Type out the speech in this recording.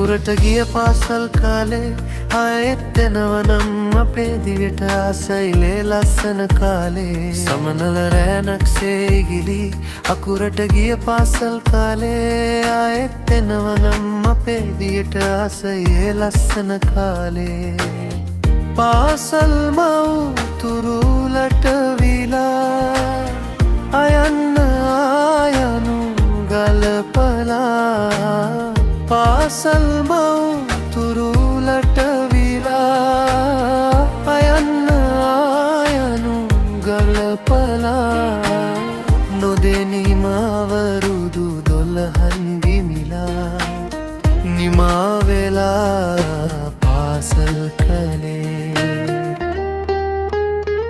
අකුරට ගිය පාසල් කාලේ ආයෙත් එනවනම් අපේ දිවට ආසයිලේ ලස්සන කාලේ සමනල රෑනක්සේ ඉගිලි අකුරට ගිය පාසල් කාලේ ආයෙත් එනවනම් අපේ දිවට ආසයිලේ ලස්සන කාලේ පාසල් මව්තුරුලට විලා අයන්න ආයනු ගලපලා පාසල් මව්තුරුලට විලා අයන්න ආයනු ගලපලා නොදෙනිමවරුදු 12න් ගිමිලා නිමා වෙලා